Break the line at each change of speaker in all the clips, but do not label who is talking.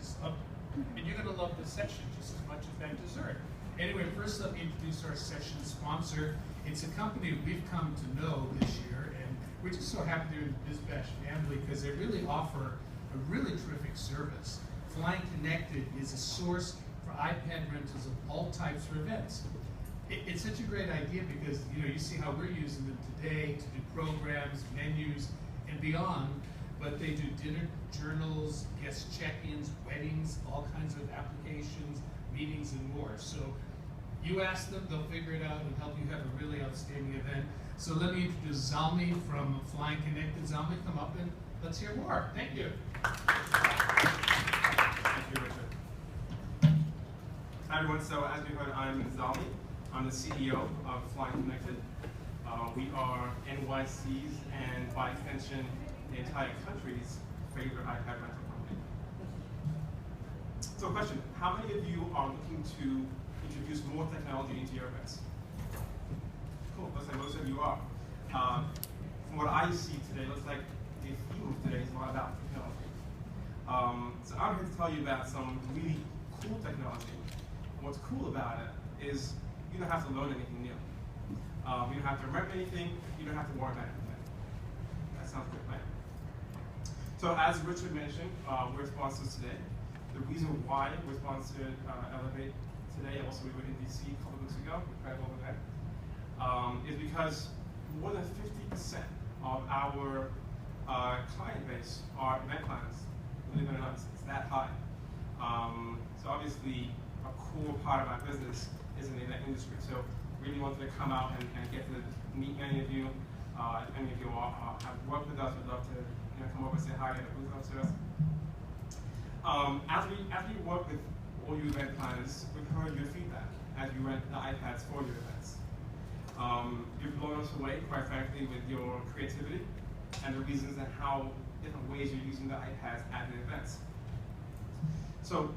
just love it. And you're going to love this session just as much as that dessert. Anyway, first let me introduce our session sponsor. It's a company we've come to know this year, and we're just so happy they're in the BizBash family because they really offer a really terrific service. Flying Connected is a source for iPad rentals of all types for events. It's such a great idea because you see how we're using them today to do programs, menus, and beyond, but they do dinner journals, guest check-ins, weddings, all kinds of applications, meetings, and more. So you ask them, they'll figure it out and help you have a really outstanding event. So let me introduce Zalmy from Flying Connected. Zalmy, come up and let's hear more. Thank you.
Thank you, Richard. Hi everyone, so as you heard, I'm Zalmy. I'm the CEO of Flying Connected. We are NYC's and by extension the entire country's favorite iPad rental company. So question, how many of you are looking to introduce more technology into your events? Cool, looks like most of you are. From what I see today, looks like the theme of today is a lot about technology. So I'm here to tell you about some really cool technology. And what's cool about it is you don't have to learn anything new. You don't have to remember anything, you don't have to worry about anything. That sounds good, right? So as Richard mentioned, we're sponsors today. The reason why we're sponsored Elevate today, also we were in DC a couple of weeks ago, incredible event, is because more than 50% of our client base are event planners. Believe it or not, it's that high. So obviously, a core part of our business is in the event industry. So really wanted to come out and get to meet many of you. If any of you have worked with us, we'd love to come over and say hi and booth up to us. As we work with all you event planners, we've heard your feedback as you rent the iPads for your events. You've blown us away, quite frankly, with your creativity and the reasons and how different ways you're using the iPads at the events. So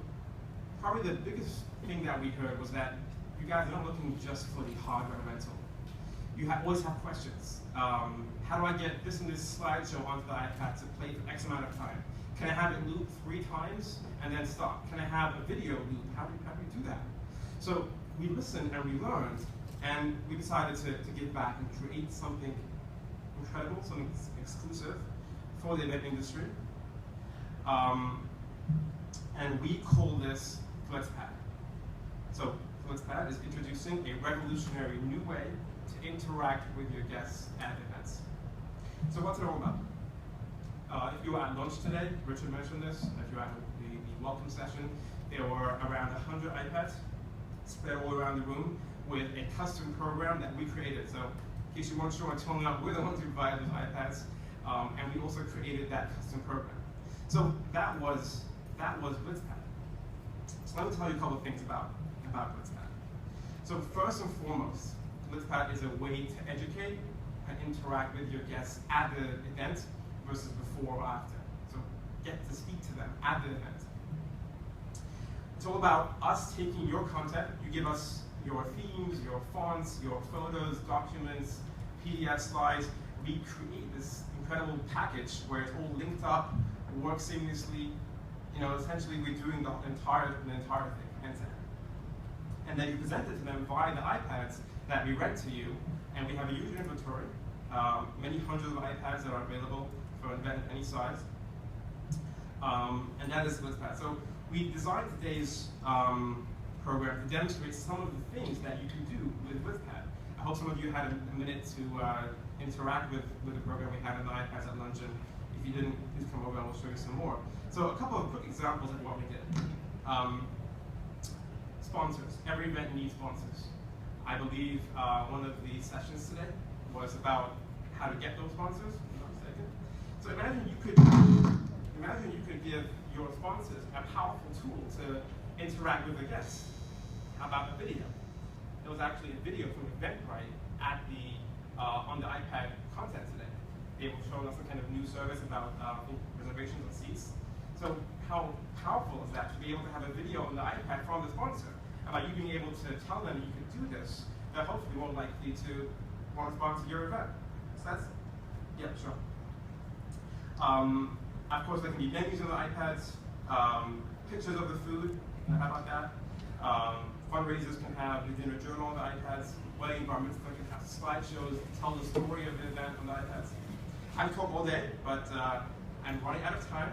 probably the biggest thing that we heard was that you guys are not looking just for the hardware rental. You always have questions. How do I get this and this slideshow onto the iPad to play for X amount of time? Can I have it loop 3 times and then stop? Can I have a video loop? How do we do that? So we listened and we learned, and we decided to give back and create something incredible, something exclusive for the event industry. And we call this GlitzPad. So GlitzPad is introducing a revolutionary new way to interact with your guests at events. So what's it all about? If you were at lunch today, Richard mentioned this, if you were at the welcome session, there were around 100 iPads spread all around the room with a custom program that we created. So in case you weren't sure until now, we're the ones who provided those iPads, and we also created that custom program. So that was GlitzPad. So let me tell you a couple of things about GlitzPad. So first and foremost, GlitzPad is a way to educate and interact with your guests at the event versus before or after. So get to speak to them at the event. It's all about us taking your content. You give us your themes, your fonts, your photos, documents, PDF slides. We create this incredible package where it's all linked up, works seamlessly. Essentially we're doing the entire thing end-to-end. And then you present it to them via the iPads that we rent to you, and we have a huge inventory, many hundreds of iPads that are available for an event of any size, and that is GlitzPad. So we designed today's program to demonstrate some of the things that you can do with GlitzPad. I hope some of you had a minute to interact with the program we had on the iPads at lunch, and if you didn't, please come over and we'll show you some more. So a couple of quick examples of what we did. Sponsors. Every event needs sponsors. I believe one of the sessions today was about how to get those sponsors, if I'm not mistaken. So imagine you could give your sponsors a powerful tool to interact with the guests. How about a video? There was actually a video from Eventbrite at on the iPad content today. They were showing us some kind of new service about reservations of seats. So how powerful is that to be able to have a video on the iPad from the sponsor about you being able to tell them you can do this? They're hopefully more likely to want to sponsor your event. So that's, yeah, sure. Of course, there can be menus on the iPads. pictures of the food. How about that? Fundraisers can have the dinner journal on the iPads. Wedding bar mitzvah can have slideshows, tell the story of the event on the iPads. I talk all day, but I'm running out of time.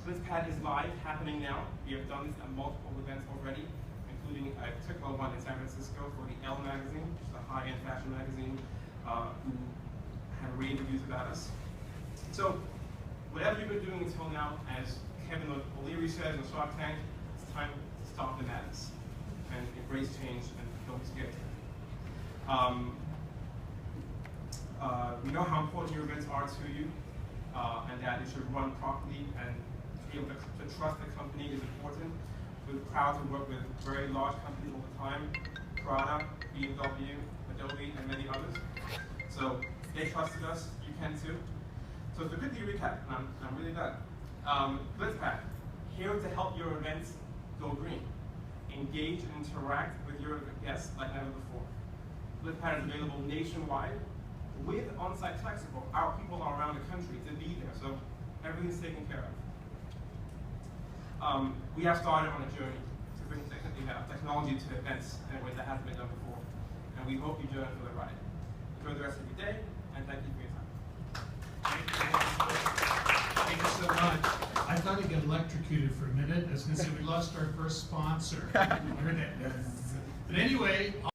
GlitzPad is live, happening now. We have done this at multiple events already, including a particular one in San Francisco for the Elle magazine, which is a high-end fashion magazine, who had rave reviews about us. So, whatever you've been doing until now, as Kevin O'Leary says in Shark Tank, it's time to stop the madness and embrace change and don't be scared. We know how important your events are to you, and that it should run properly, and to be able to trust the company is important. We're proud to work with very large companies all the time, Prada, BMW, Adobe, and many others. So they trusted us, you can too. So to quickly recap, and I'm really done. GlitzPad, here to help your events go green. Engage and interact with your guests like never before. GlitzPad is available nationwide with on-site tech support. Our people are around the country to be there, so everything's taken care of. We have started on a journey to bring technology to events in a way that hasn't been done before, and we hope you join us for the ride. Enjoy the rest of your day, and thank you for your time.
Thank you so much. I thought he'd get electrocuted for a minute. I was going to say we lost our first sponsor. I heard that. But anyway.